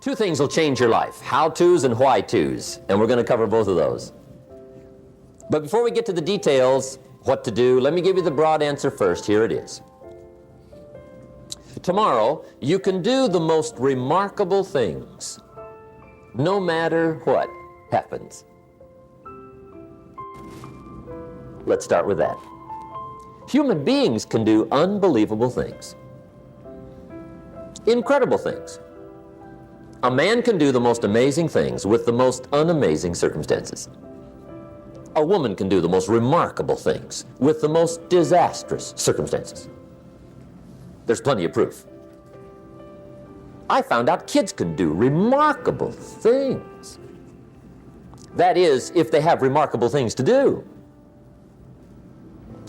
Two things will change your life, how-tos and why-tos, and we're going to cover both of those. But before we get to the details, what to do, let me give you the broad answer first. Here it is. Tomorrow, you can do the most remarkable things, no matter what happens. Let's start with that. Human beings can do unbelievable things, incredible things. A man can do the most amazing things with the most unamazing circumstances. A woman can do the most remarkable things with the most disastrous circumstances. There's plenty of proof. I found out kids can do remarkable things. That is, if they have remarkable things to do.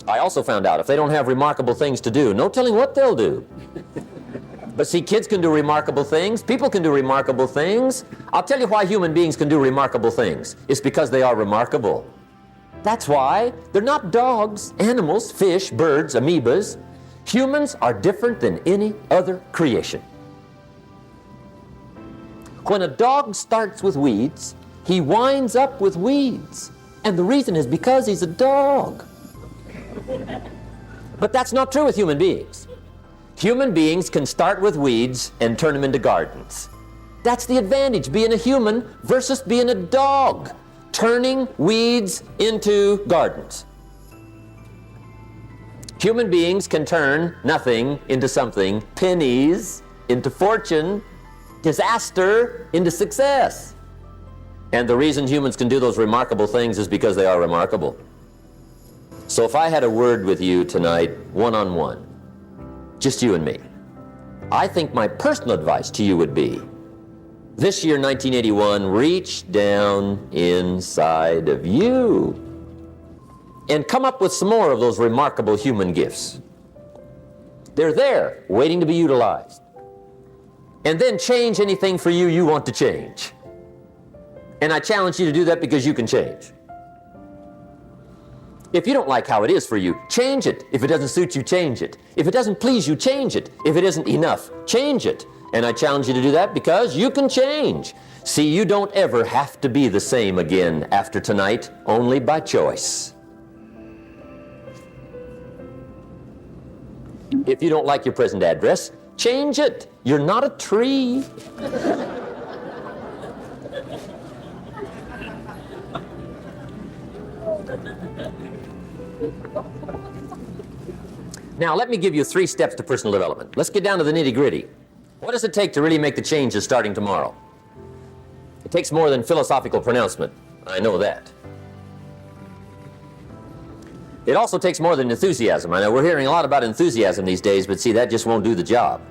I also found out if they don't have remarkable things to do, no telling what they'll do. But see, kids can do remarkable things. People can do remarkable things. I'll tell you why human beings can do remarkable things. It's because they are remarkable. That's why they're not dogs, animals, fish, birds, amoebas. Humans are different than any other creation. When a dog starts with weeds, he winds up with weeds. And the reason is because he's a dog. But that's not true with human beings. Human beings can start with weeds and turn them into gardens. That's the advantage, being a human versus being a dog, turning weeds into gardens. Human beings can turn nothing into something, pennies into fortune, disaster into success. And the reason humans can do those remarkable things is because they are remarkable. So if I had a word with you tonight, one-on-one, just you and me, I think my personal advice to you would be, this year, 1981, reach down inside of you and come up with some more of those remarkable human gifts. They're there, waiting to be utilized. And then change anything for you you want to change. And I challenge you to do that because you can change. If you don't like how it is for you, change it. If it doesn't suit you, change it. If it doesn't please you, change it. If it isn't enough, change it. And I challenge you to do that because you can change. See, you don't ever have to be the same again after tonight, only by choice. If you don't like your present address, change it. You're not a tree. Now, let me give you 3 steps to personal development. Let's get down to the nitty-gritty. What does it take to really make the changes starting tomorrow? It takes more than philosophical pronouncement. I know that. It also takes more than enthusiasm. I know we're hearing a lot about enthusiasm these days, but see, that just won't do the job.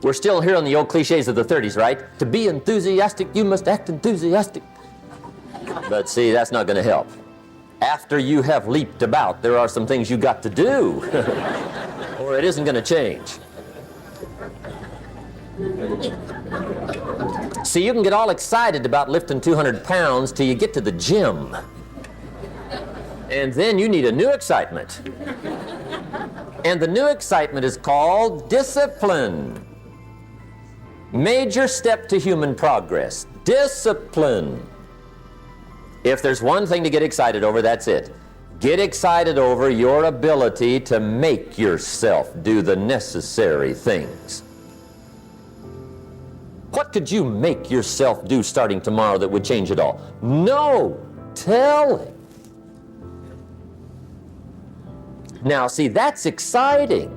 We're still hearing the old cliches of the 30s, right? To be enthusiastic, you must act enthusiastic. But see, that's not going to help. After you have leaped about, there are some things you got to do, or it isn't going to change. See, you can get all excited about lifting 200 pounds till you get to the gym. And then you need a new excitement. And the new excitement is called discipline. Major step to human progress. Discipline. If there's one thing to get excited over, that's it. Get excited over your ability to make yourself do the necessary things. What could you make yourself do starting tomorrow that would change it all? No telling. Now, see, that's exciting.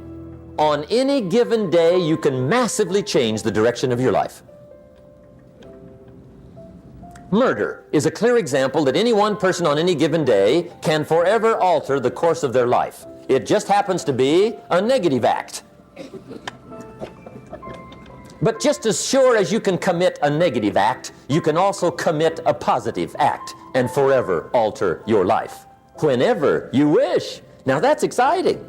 On any given day, you can massively change the direction of your life. Murder is a clear example that any one person on any given day can forever alter the course of their life. It just happens to be a negative act. But just as sure as you can commit a negative act, you can also commit a positive act and forever alter your life, whenever you wish. Now that's exciting.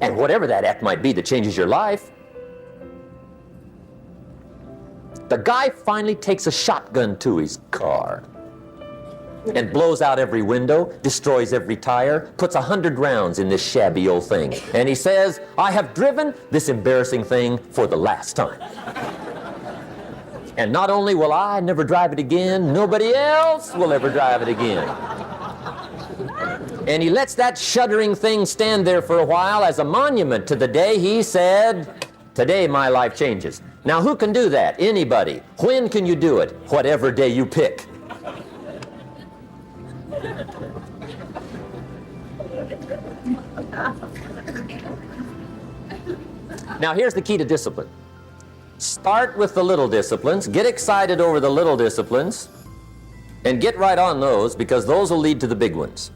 And whatever that act might be that changes your life. The guy finally takes a shotgun to his car. and blows out every window, destroys every tire, puts 100 rounds in this shabby old thing. And he says, I have driven this embarrassing thing for the last time. And not only will I never drive it again, nobody else will ever drive it again. And he lets that shuddering thing stand there for a while as a monument to the day he said, today my life changes. Now who can do that? Anybody. When can you do it? Whatever day you pick. Now here's the key to discipline. Start with the little disciplines, get excited over the little disciplines, and get right on those, because those will lead to the big ones.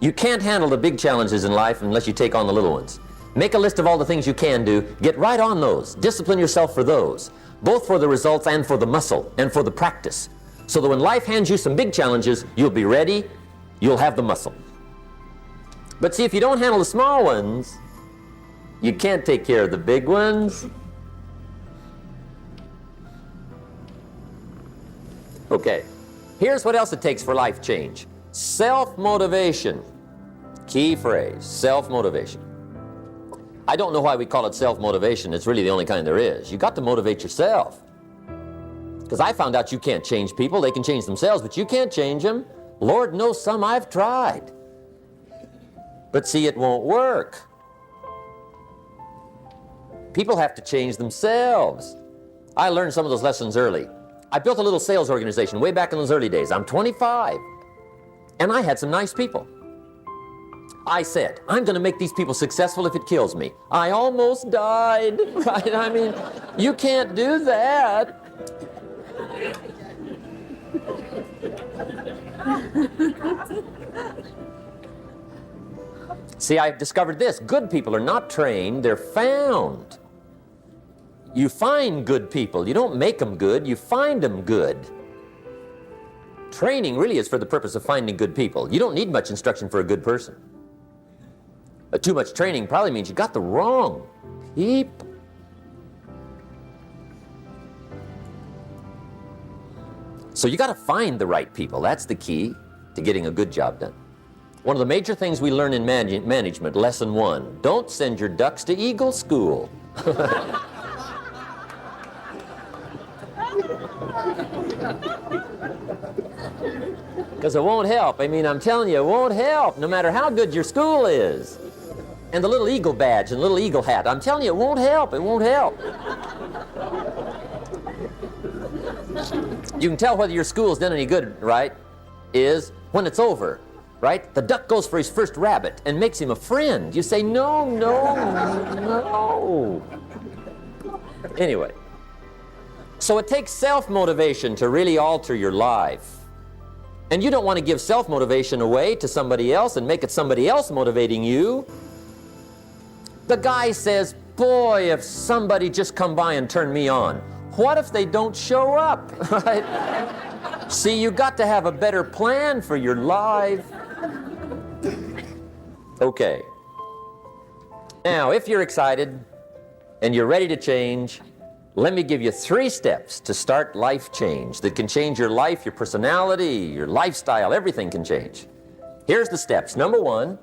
You can't handle the big challenges in life unless you take on the little ones. Make a list of all the things you can do, get right on those, discipline yourself for those, both for the results and for the muscle and for the practice, so that when life hands you some big challenges, you'll be ready, you'll have the muscle. But see, if you don't handle the small ones, you can't take care of the big ones. Okay, here's what else it takes for life change. Self-motivation. Key phrase, self-motivation. I don't know why we call it self-motivation. It's really the only kind there is. You got to motivate yourself. Because I found out you can't change people. They can change themselves, but you can't change them. Lord knows some I've tried. But see, it won't work. People have to change themselves. I learned some of those lessons early. I built a little sales organization way back in those early days. I'm 25, and I had some nice people. I said, I'm going to make these people successful if it kills me. I almost died, right? I mean, you can't do that. See, I've discovered this. Good people are not trained, they're found. You find good people. You don't make them good, you find them good. Training really is for the purpose of finding good people. You don't need much instruction for a good person. Too much training probably means you got the wrong people. So you got to find the right people. That's the key to getting a good job done. One of the major things we learn in management, lesson 1, don't send your ducks to Eagle School. Because it won't help. I mean, I'm telling you, it won't help, no matter how good your school is. And the little eagle badge and little eagle hat, I'm telling you, it won't help. It won't help. You can tell whether your school's done any good, right, is when it's over, right? The duck goes for his first rabbit and makes him a friend. You say, no, no, no. Anyway, so it takes self-motivation to really alter your life. And you don't want to give self-motivation away to somebody else and make it somebody else motivating you. The guy says, boy, if somebody just come by and turn me on. What if they don't show up? Right? See, you got to have a better plan for your life. Okay. Now, if you're excited and you're ready to change, let me give you 3 steps to start life change that can change your life, your personality, your lifestyle, everything can change. Here's the steps. Number 1,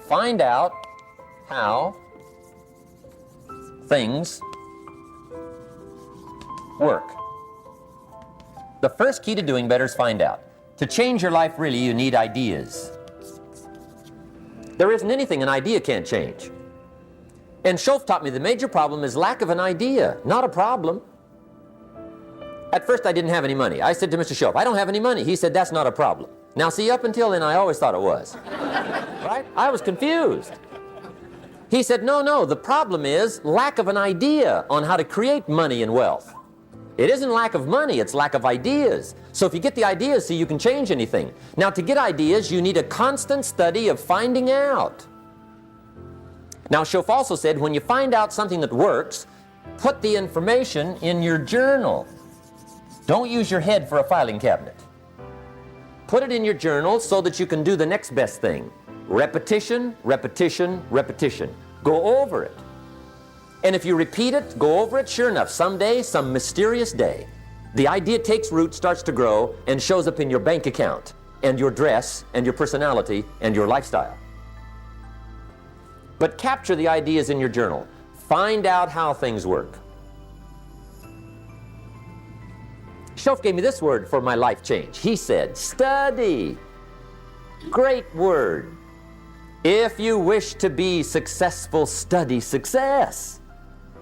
find out how things work. The first key to doing better is find out. To change your life, really, you need ideas. There isn't anything an idea can't change. And Schoaf taught me the major problem is lack of an idea, not a problem. At first, I didn't have any money. I said to Mr. Schoaf, I don't have any money. He said, that's not a problem. Now, see, up until then, I always thought it was. Right? I was confused. He said, no, no, the problem is lack of an idea on how to create money and wealth. It isn't lack of money, it's lack of ideas. So if you get the ideas, see, you can change anything. Now, to get ideas, you need a constant study of finding out. Now, Schoaf also said, when you find out something that works, put the information in your journal. Don't use your head for a filing cabinet. Put it in your journal so that you can do the next best thing. Repetition, repetition, repetition. Go over it. And if you repeat it, go over it, sure enough, someday, some mysterious day, The idea takes root, starts to grow, and shows up in your bank account, and your dress, and your personality, and your lifestyle. But capture the ideas in your journal. Find out how things work. Shoaff gave me this word for my life change. He said, study. Great word. If you wish to be successful, study success.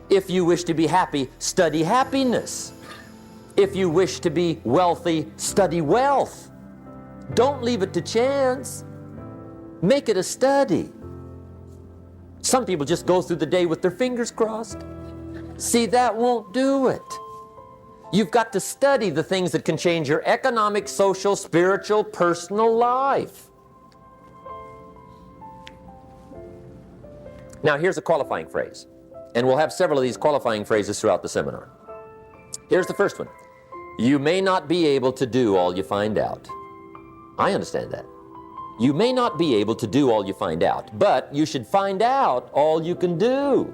If you wish to be happy, study happiness. If you wish to be wealthy, study wealth. Don't leave it to chance. Make it a study. Some people just go through the day with their fingers crossed. See, that won't do it. You've got to study the things that can change your economic, social, spiritual, personal life. Now, here's a qualifying phrase, and we'll have several of these qualifying phrases throughout the seminar. Here's the first one. You may not be able to do all you find out. I understand that. You may not be able to do all you find out, but you should find out all you can do.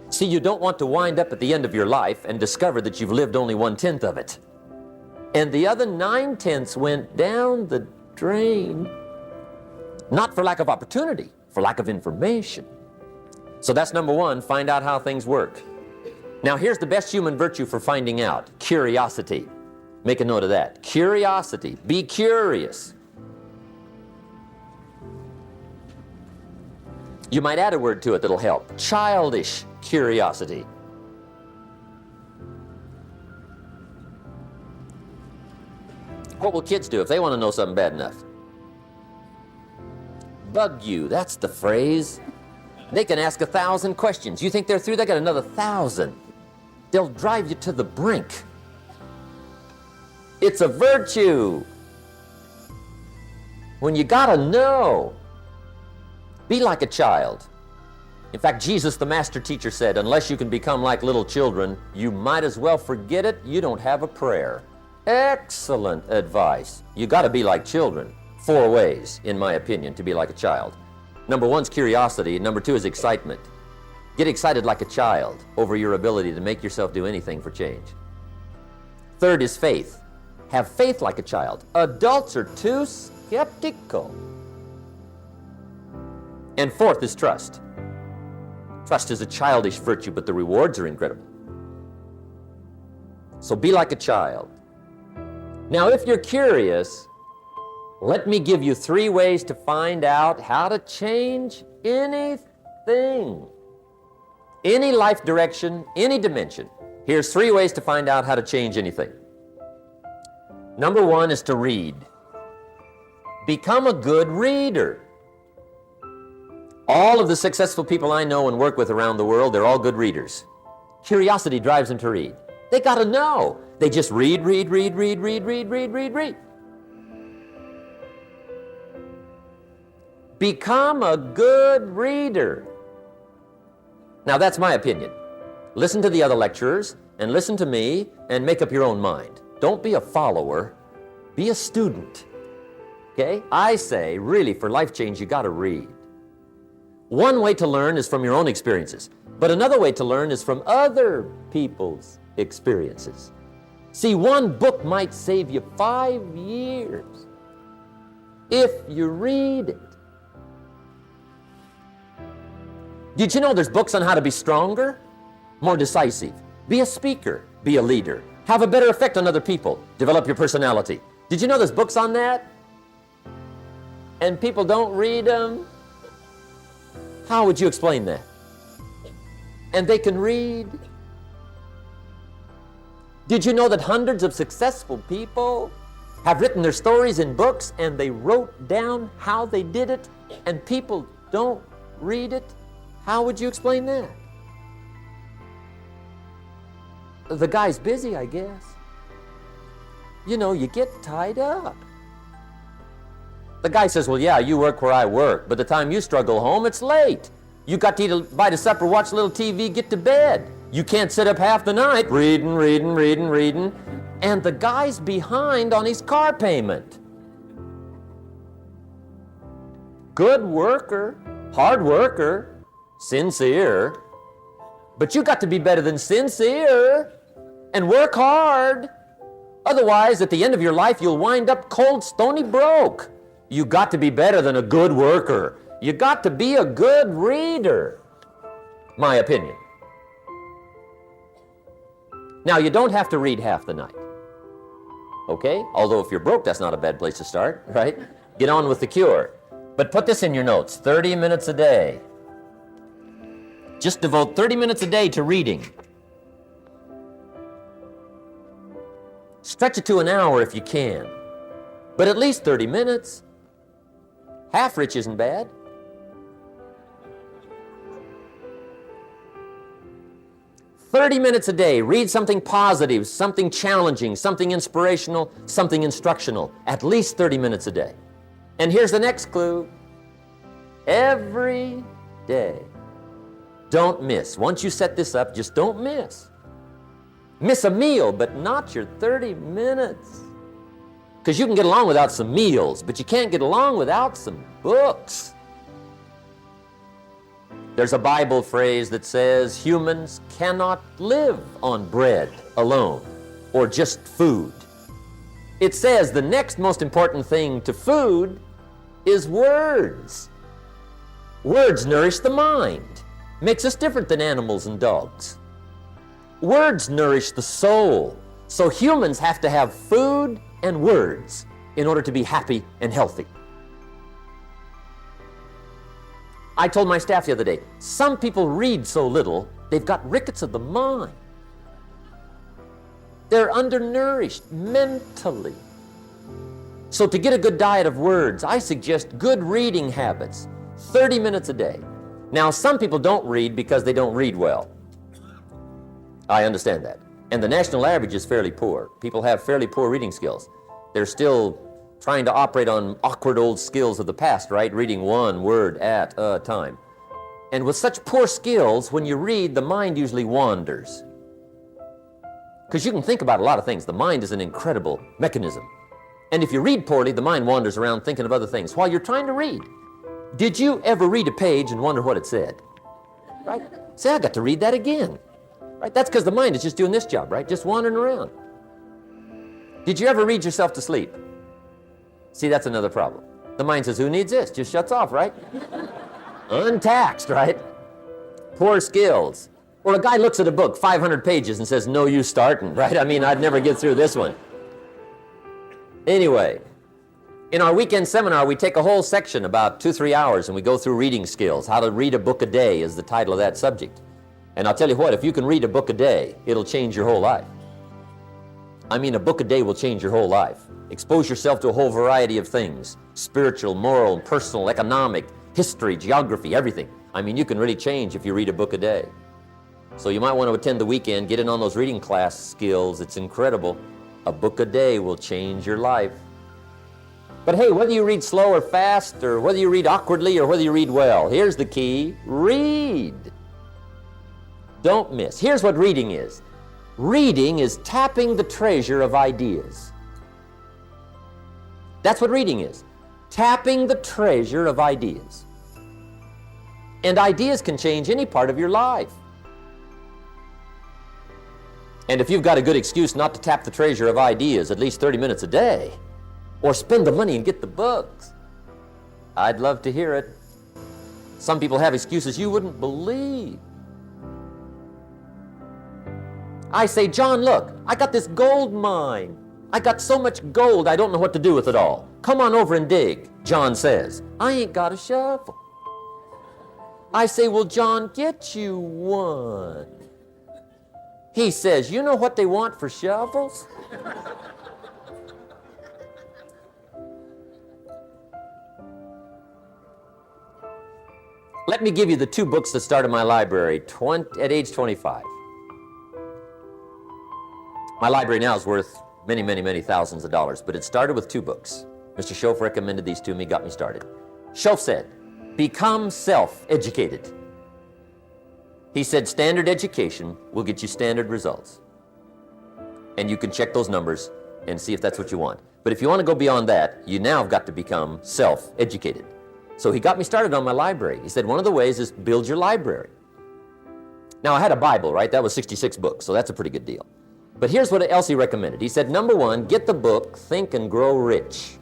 See, you don't want to wind up at the end of your life and discover that you've lived only 1/10 of it. And the other 9/10 went down the drain. Not for lack of opportunity, for lack of information. So that's number one, find out how things work. Now here's the best human virtue for finding out, curiosity. Make a note of that. Curiosity. Be curious. You might add a word to it that'll help. Childish curiosity. What will kids do if they want to know something bad enough? Bug you, that's the phrase. They can ask 1,000 questions. You think they're through? They got another 1,000. They'll drive you to the brink. It's a virtue. When you gotta know, be like a child. In fact, Jesus, the master teacher, said, unless you can become like little children, you might as well forget it. You don't have a prayer. Excellent advice. You gotta be like children. 4 ways, in my opinion, to be like a child. Number 1 is curiosity. Number 2 is excitement. Get excited like a child over your ability to make yourself do anything for change. 3rd is faith. Have faith like a child. Adults are too skeptical. And 4th is trust. Trust is a childish virtue, but the rewards are incredible. So be like a child. Now, if you're curious, let me give you 3 ways to find out how to change anything. Any life direction, any dimension. Here's 3 ways to find out how to change anything. Number 1 is to read. Become a good reader. All of the successful people I know and work with around the world, they're all good readers. Curiosity drives them to read. They gotta know. They just read. Become a good reader. Now that's my opinion. Listen to the other lecturers and listen to me and make up your own mind. Don't be a follower, be a student. Okay? I say, really, for life change, you gotta read. One way to learn is from your own experiences, but another way to learn is from other people's experiences. See, one book might save you 5 years if you read it. Did you know there's books on how to be stronger, more decisive, be a speaker, be a leader, have a better effect on other people, develop your personality? Did you know there's books on that? And people don't read them? How would you explain that? And they can read? Did you know that hundreds of successful people have written their stories in books and they wrote down how they did it and people don't read it? How would you explain that? The guy's busy, I guess. You know, you get tied up. The guy says, well, yeah, you work where I work, but the time you struggle home, it's late. You got to eat a bite of supper, watch a little TV, get to bed. You can't sit up half the night reading. And the guy's behind on his car payment. Good worker, hard worker, sincere. But you got to be better than sincere. And work hard. Otherwise, at the end of your life, you'll wind up cold, stony broke. You got to be better than a good worker. You got to be a good reader. My opinion. Now, you don't have to read half the night. Okay? Although if you're broke, that's not a bad place to start, right? Get on with the cure. But put this in your notes, 30 minutes a day. Just devote 30 minutes a day to reading. Stretch it to an hour if you can. But at least 30 minutes. Half rich isn't bad. "30 minutes a day, read something positive, something challenging, something inspirational, something instructional. At least 30 minutes a day." And here's the next clue. Every day. Don't miss. Once you set this up, just don't miss. Miss a meal, but not your 30 minutes. Because you can get along without some meals, but you can't get along without some books. There's a Bible phrase that says humans cannot live on bread alone or just food. It says the next most important thing to food is words. Words nourish the mind, makes us different than animals and dogs. Words nourish the soul. So humans have to have food and words in order to be happy and healthy. I told my staff the other day, some people read so little, they've got rickets of the mind. They're undernourished mentally. So to get a good diet of words, I suggest good reading habits, 30 minutes a day. Now, some people don't read because they don't read well. I understand that. And the national average is fairly poor. People have fairly poor reading skills. They're still trying to operate on awkward old skills of the past, right? Reading one word at a time. And with such poor skills, when you read, the mind usually wanders. Because you can think about a lot of things. The mind is an incredible mechanism. And if you read poorly, the mind wanders around thinking of other things while you're trying to read. Did you ever read a page and wonder what it said? Right? Say, I got to read that again. Right? That's because the mind is just doing this job, right? Just wandering around. Did you ever read yourself to sleep? See, that's another problem. The mind says, who needs this? Just shuts off, right? Untaxed, right? Poor skills. Or a guy looks at a book, 500 pages, and says, no use starting, right? I mean, I'd never get through this one. Anyway, in our weekend seminar, we take a whole section, about 2-3 hours, and we go through reading skills. How to read a book a day is the title of that subject. And I'll tell you what, if you can read a book a day, it'll change your whole life. I mean, a book a day will change your whole life. Expose yourself to a whole variety of things. Spiritual, moral, personal, economic, history, geography, everything. I mean, you can really change if you read a book a day. So you might want to attend the weekend, get in on those reading class skills. It's incredible. A book a day will change your life. But hey, whether you read slow or fast, or whether you read awkwardly or whether you read well, here's the key. Read. Don't miss. Here's what reading is. Reading is tapping the treasure of ideas. That's what reading is. Tapping the treasure of ideas. And ideas can change any part of your life. And if you've got a good excuse not to tap the treasure of ideas at least 30 minutes a day, or spend the money and get the books, I'd love to hear it. Some people have excuses you wouldn't believe. I say, John, look, I got this gold mine. I got so much gold, I don't know what to do with it all. Come on over and dig. John says, I ain't got a shovel. I say, well, John, get you one. He says, you know what they want for shovels? Let me give you the 2 books that started my library at age 25. My library now is worth many, many, many thousands of dollars, but it started with 2 books. Mr. Schoaf recommended these to me, got me started. Schoaf said, become self-educated. He said, standard education will get you standard results. And you can check those numbers and see if that's what you want. But if you want to go beyond that, you now have got to become self-educated. So he got me started on my library. He said, one of the ways is build your library. Now, I had a Bible, right? That was 66 books, so that's a pretty good deal. But here's what else he recommended. He said, number one, get the book, Think and Grow Rich,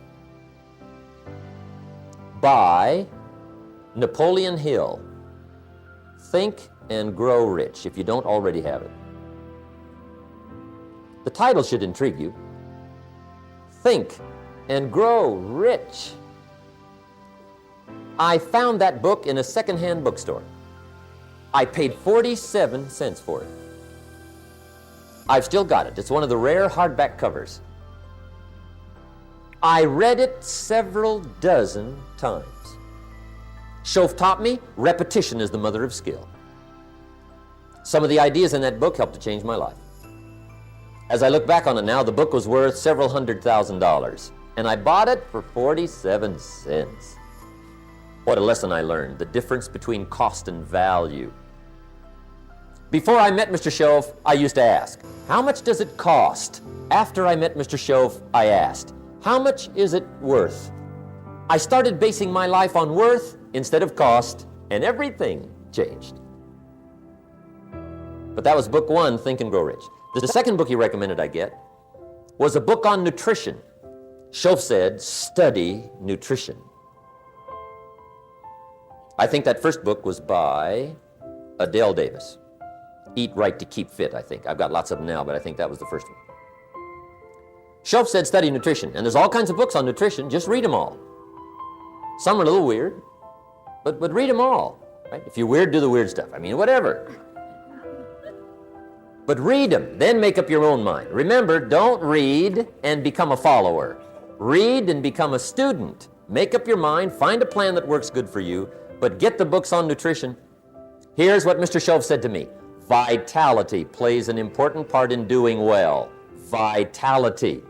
by Napoleon Hill. Think and Grow Rich, if you don't already have it. The title should intrigue you. Think and Grow Rich. I found that book in a secondhand bookstore. I paid 47 cents for it. I've still got it. It's one of the rare hardback covers. I read it several dozen times. Shoaff taught me, repetition is the mother of skill. Some of the ideas in that book helped to change my life. As I look back on it now, the book was worth several $100,000, and I bought it for 47 cents. What a lesson I learned, the difference between cost and value. Before I met Mr. Shoaff, I used to ask, how much does it cost? After I met Mr. Shoaff, I asked, how much is it worth? I started basing my life on worth instead of cost, and everything changed. But that was book one, Think and Grow Rich. The second book he recommended I get was a book on nutrition. Shoaff said, study nutrition. I think that first book was by Adele Davis. Eat Right to Keep Fit, I think. I've got lots of them now, but I think that was the first one. Shoaff said study nutrition, and there's all kinds of books on nutrition. Just read them all. Some are a little weird, but read them all. Right? If you're weird, do the weird stuff. I mean, whatever. But read them, then make up your own mind. Remember, don't read and become a follower. Read and become a student. Make up your mind, find a plan that works good for you, but get the books on nutrition. Here's what Mr. Shoaff said to me. Vitality plays an important part in doing well. Vitality.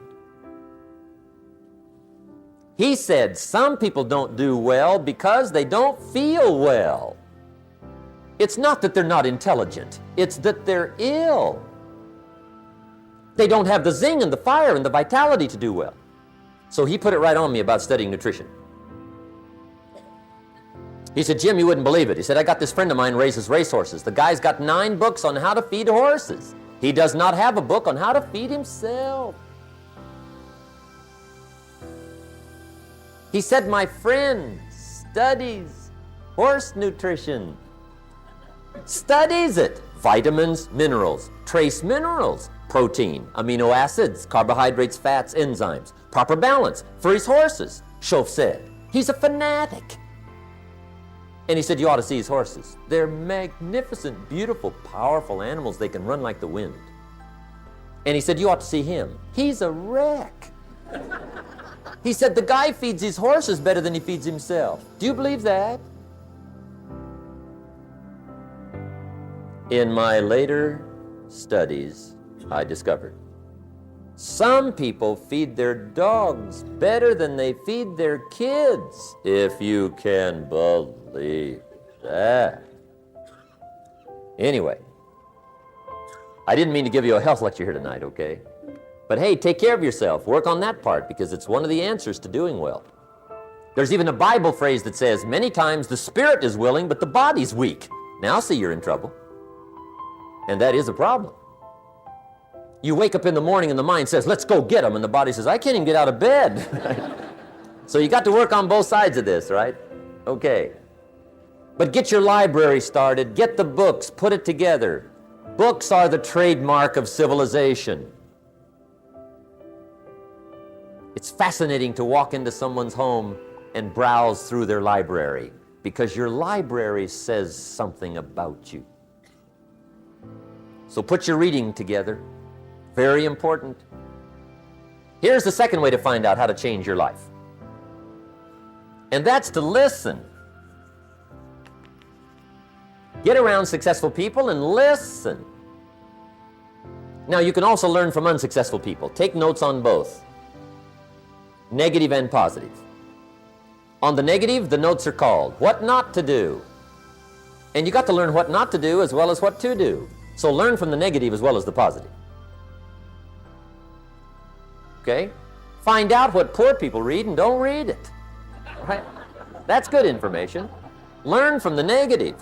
He said some people don't do well because they don't feel well. It's not that they're not intelligent, it's that they're ill. They don't have the zing and the fire and the vitality to do well. So he put it right on me about studying nutrition. He said, Jim, you wouldn't believe it. He said, I got this friend of mine raises racehorses. The guy's got 9 books on how to feed horses. He does not have a book on how to feed himself. He said, my friend studies horse nutrition. Studies it. Vitamins, minerals, trace minerals, protein, amino acids, carbohydrates, fats, enzymes, proper balance for his horses, Shoaff said. He's a fanatic. And he said, you ought to see his horses. They're magnificent, beautiful, powerful animals. They can run like the wind. And he said, you ought to see him. He's a wreck. He said, the guy feeds his horses better than he feeds himself. Do you believe that? In my later studies, I discovered some people feed their dogs better than they feed their kids, if you can believe that. Anyway, I didn't mean to give you a health lecture here tonight, okay? But hey, take care of yourself. Work on that part because it's one of the answers to doing well. There's even a Bible phrase that says, many times the spirit is willing, but the body's weak. Now see you're in trouble. And that is a problem. You wake up in the morning and the mind says, let's go get them. And the body says, I can't even get out of bed. So you got to work on both sides of this, right? Okay. But get your library started. Get the books. Put it together. Books are the trademark of civilization. It's fascinating to walk into someone's home and browse through their library because your library says something about you. So put your reading together. Very important. Here's the second way to find out how to change your life. And that's to listen. Get around successful people and listen. Now, you can also learn from unsuccessful people. Take notes on both, negative and positive. On the negative, the notes are called What Not to Do. And you got to learn what not to do as well as what to do. So learn from the negative as well as the positive. Okay? Find out what poor people read and don't read it. Right? That's good information. Learn from the negative.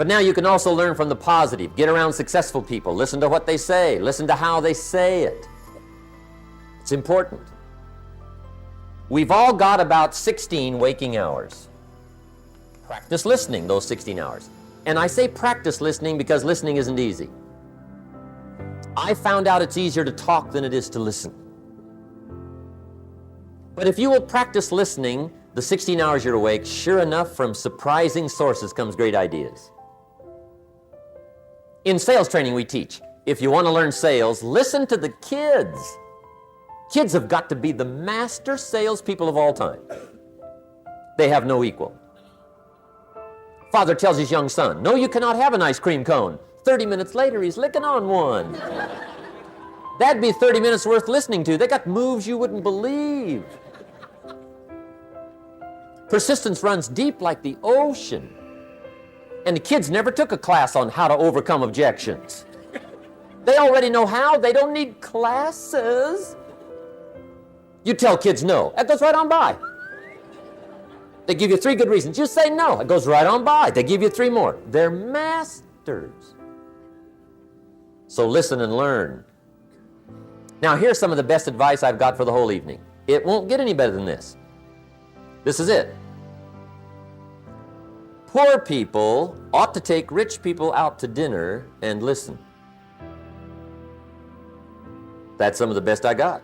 But now you can also learn from the positive. Get around successful people. Listen to what they say. Listen to how they say it. It's important. We've all got about 16 waking hours. Practice listening those 16 hours. And I say practice listening because listening isn't easy. I found out it's easier to talk than it is to listen. But if you will practice listening the 16 hours you're awake, sure enough, from surprising sources comes great ideas. In sales training we teach, if you want to learn sales, listen to the kids. Kids have got to be the master salespeople of all time. They have no equal. Father tells his young son, no, you cannot have an ice cream cone. 30 minutes later, he's licking on one. That'd be 30 minutes worth listening to. They got moves you wouldn't believe. Persistence runs deep like the ocean. And the kids never took a class on how to overcome objections. They already know how. They don't need classes. You tell kids no. That goes right on by. They give you 3 good reasons. You say no. It goes right on by. They give you 3 more. They're masters. So listen and learn. Now here's some of the best advice I've got for the whole evening. It won't get any better than this. This is it. Poor people ought to take rich people out to dinner and listen. That's some of the best I got.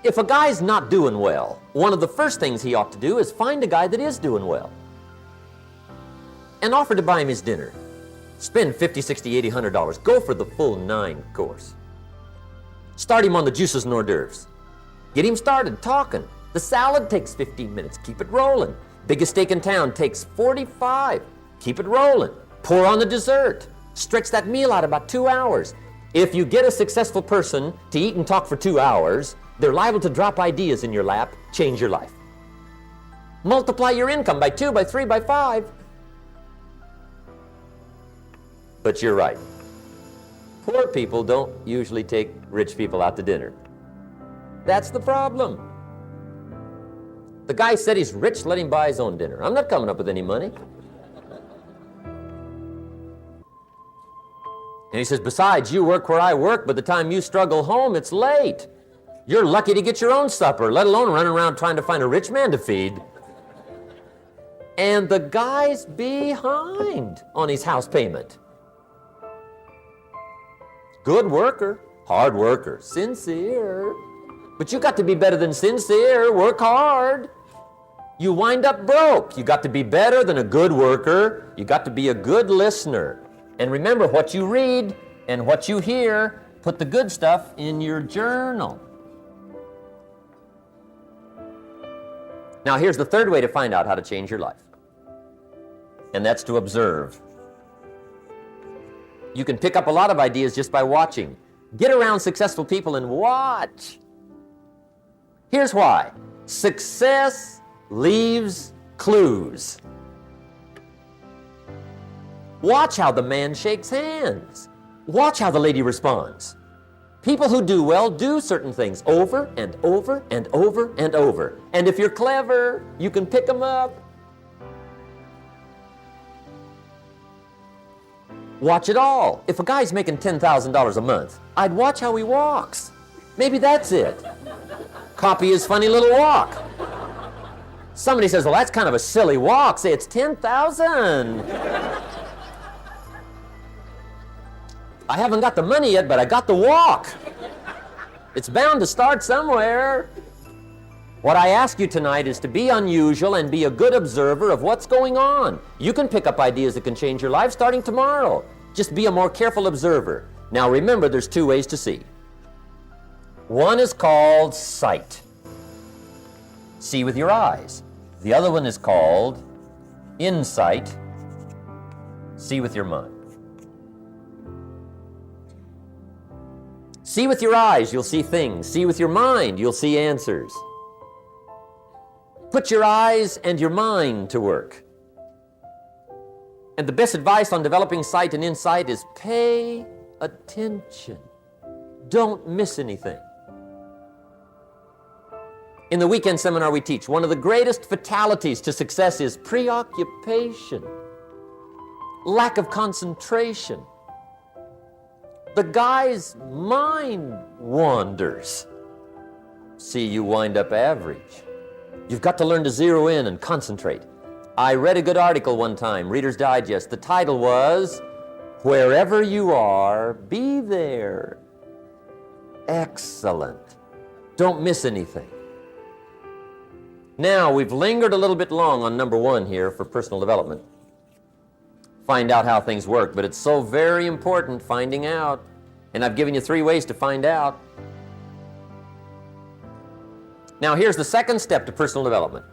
If a guy's not doing well, one of the first things he ought to do is find a guy that is doing well and offer to buy him his dinner. Spend $50, $60, $80, $100. Go for the full 9 course. Start him on the juices and hors d'oeuvres. Get him started talking. The salad takes 15 minutes. Keep it rolling. Biggest steak in town takes 45. Keep it rolling. Pour on the dessert. Stretch that meal out about 2 hours. If you get a successful person to eat and talk for 2 hours, they're liable to drop ideas in your lap, change your life. Multiply your income by 2, by 3, by 5. But you're right. Poor people don't usually take rich people out to dinner. That's the problem. The guy said he's rich, let him buy his own dinner. I'm not coming up with any money. And he says, besides, you work where I work. By the time you struggle home, it's late. You're lucky to get your own supper, let alone running around trying to find a rich man to feed. And the guy's behind on his house payment. Good worker, hard worker, sincere. But you got to be better than sincere. Work hard. You wind up broke. You got to be better than a good worker. You got to be a good listener. And remember, what you read and what you hear, put the good stuff in your journal. Now here's the third way to find out how to change your life. And that's to observe. You can pick up a lot of ideas just by watching. Get around successful people and watch. Here's why. Success leaves clues. Watch how the man shakes hands. Watch how the lady responds. People who do well do certain things over and over and over and over. And if you're clever, you can pick them up. Watch it all. If a guy's making $10,000 a month, I'd watch how he walks. Maybe that's it. Copy his funny little walk. Somebody says, well, that's kind of a silly walk. Say, it's 10,000. I haven't got the money yet, but I got the walk. It's bound to start somewhere. What I ask you tonight is to be unusual and be a good observer of what's going on. You can pick up ideas that can change your life starting tomorrow. Just be a more careful observer. Now remember, there's 2 ways to see. One is called sight. See with your eyes. The other one is called insight. See with your mind. See with your eyes, you'll see things. See with your mind, you'll see answers. Put your eyes and your mind to work. And the best advice on developing sight and insight is pay attention. Don't miss anything. In the weekend seminar we teach, one of the greatest fatalities to success is preoccupation, lack of concentration. The guy's mind wanders. See, you wind up average. You've got to learn to zero in and concentrate. I read a good article one time, Reader's Digest. The title was, "Wherever you are, be there." Excellent. Don't miss anything. Now, we've lingered a little bit long on number 1 here for personal development. Find out how things work, but it's so very important finding out. And I've given you 3 ways to find out. Now, here's the second step to personal development.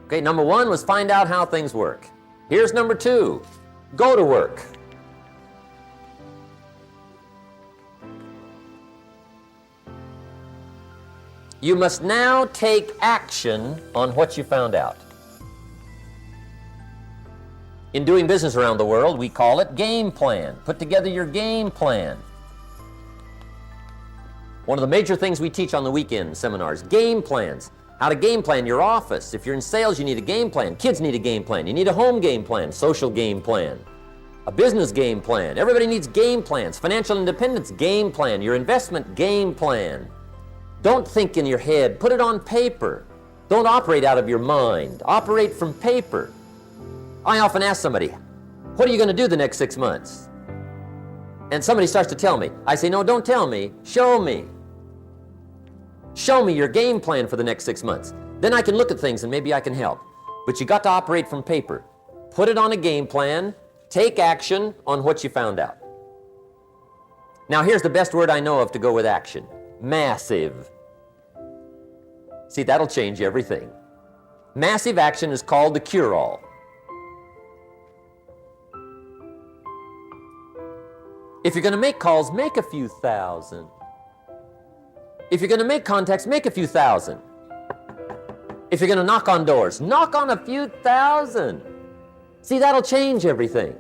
Okay, number 1 was find out how things work. Here's number 2, go to work. You must now take action on what you found out. In doing business around the world, we call it game plan. Put together your game plan. One of the major things we teach on the weekend seminars, game plans. How to game plan your office. If you're in sales, you need a game plan. Kids need a game plan. You need a home game plan, social game plan, a business game plan. Everybody needs game plans. Financial independence, game plan. Your investment, game plan. Don't think in your head. Put it on paper. Don't operate out of your mind. Operate from paper. I often ask somebody, what are you going to do the next 6 months? And somebody starts to tell me. I say, no, don't tell me. Show me. Show me your game plan for the next 6 months. Then I can look at things and maybe I can help. But you got to operate from paper. Put it on a game plan. Take action on what you found out. Now here's the best word I know of to go with action. Massive. See, that'll change everything. Massive action is called the cure-all. If you're going to make calls, make a few thousand. If you're going to make contacts, make a few thousand. If you're going to knock on doors, knock on a few thousand. See, that'll change everything.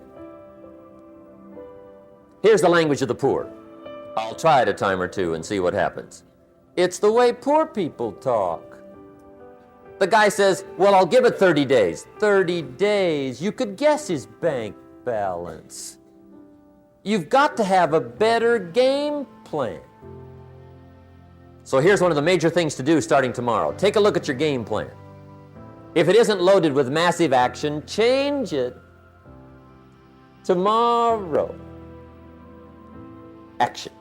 Here's the language of the poor. I'll try it a time or two and see what happens. It's the way poor people talk. The guy says, well, I'll give it 30 days. 30 days. You could guess his bank balance. You've got to have a better game plan. So here's one of the major things to do starting tomorrow. Take a look at your game plan. If it isn't loaded with massive action, change it. Tomorrow. Action.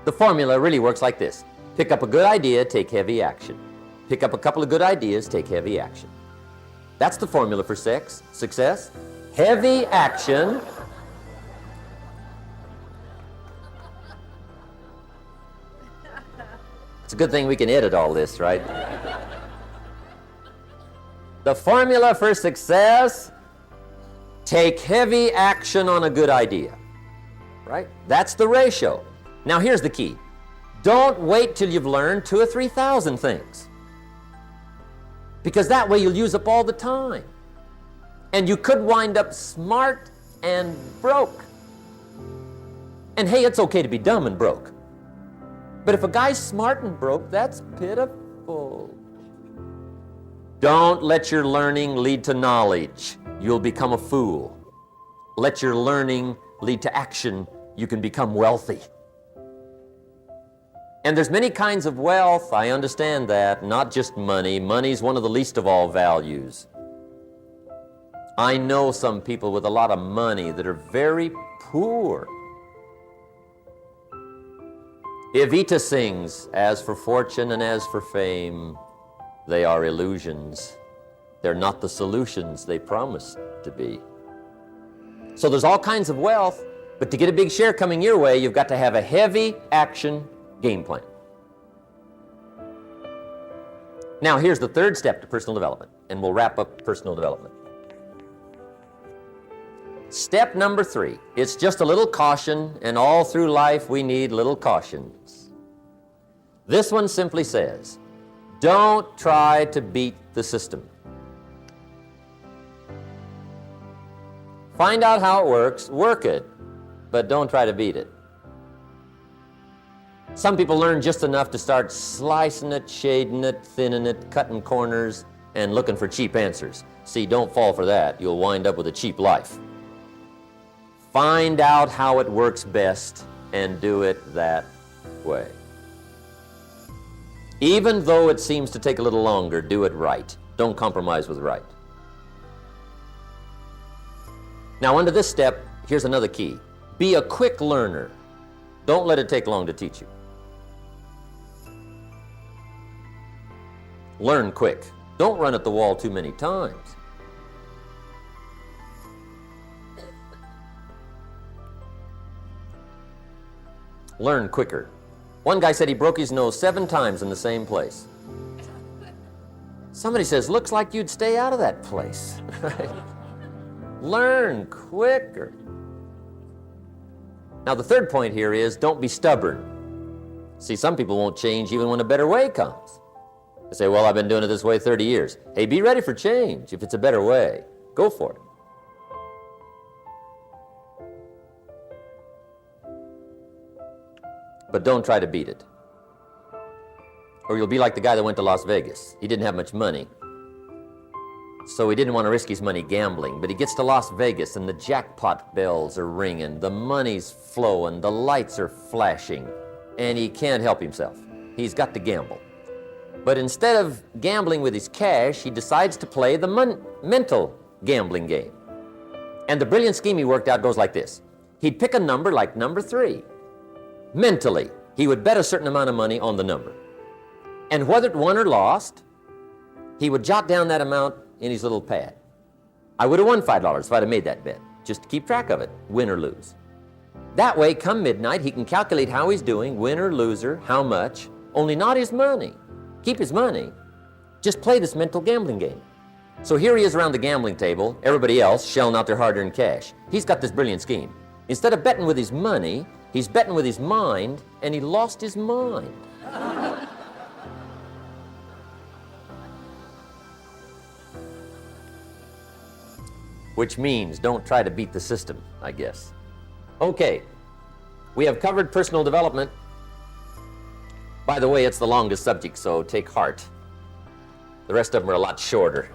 The formula really works like this. Pick up a good idea, take heavy action. Pick up a couple of good ideas, take heavy action. That's the formula for success. Heavy action. It's a good thing we can edit all this, right? The formula for success, take heavy action on a good idea, right? That's the ratio. Now here's the key. Don't wait till you've learned 2,000 or 3,000 things. Because that way you'll use up all the time. And you could wind up smart and broke. And hey, it's okay to be dumb and broke. But if a guy's smart and broke, that's pitiful. Don't let your learning lead to knowledge. You'll become a fool. Let your learning lead to action. You can become wealthy. And there's many kinds of wealth, I understand that, not just money. Money's one of the least of all values. I know some people with a lot of money that are very poor. Evita sings, as for fortune and as for fame, they are illusions. They're not the solutions they promise to be. So there's all kinds of wealth, but to get a big share coming your way, you've got to have a heavy action game plan. Now here's the third step to personal development, and we'll wrap up personal development. Step number 3, it's just a little caution, and all through life we need little cautions. This one simply says, don't try to beat the system. Find out how it works, work it, but don't try to beat it. Some people learn just enough to start slicing it, shading it, thinning it, cutting corners, and looking for cheap answers. See, don't fall for that. You'll wind up with a cheap life. Find out how it works best and do it that way. Even though it seems to take a little longer, do it right. Don't compromise with right. Now, under this step, here's another key. Be a quick learner. Don't let it take long to teach you. Learn quick. Don't run at the wall too many times. Learn quicker. One guy said he broke his nose 7 times in the same place. Somebody says, looks like you'd stay out of that place. Right? Learn quicker. Now, the third point here is don't be stubborn. See, some people won't change even when a better way comes. They say, well, I've been doing it this way 30 years. Hey, be ready for change. If it's a better way, go for it. But don't try to beat it. Or you'll be like the guy that went to Las Vegas. He didn't have much money, so he didn't want to risk his money gambling. But he gets to Las Vegas and the jackpot bells are ringing, the money's flowing, the lights are flashing, and he can't help himself. He's got to gamble. But instead of gambling with his cash, he decides to play the mental gambling game. And the brilliant scheme he worked out goes like this. He'd pick a number like number 3. Mentally, he would bet a certain amount of money on the number. And whether it won or lost, he would jot down that amount in his little pad. I would have won $5 if I'd have made that bet, just to keep track of it, win or lose. That way, come midnight, he can calculate how he's doing, winner, loser, how much, only not his money. Keep his money. Just play this mental gambling game. So here he is around the gambling table, everybody else shelling out their hard-earned cash. He's got this brilliant scheme. Instead of betting with his money, he's betting with his mind, and he lost his mind. Which means don't try to beat the system, I guess. Okay, we have covered personal development. By the way, it's the longest subject, so take heart. The rest of them are a lot shorter.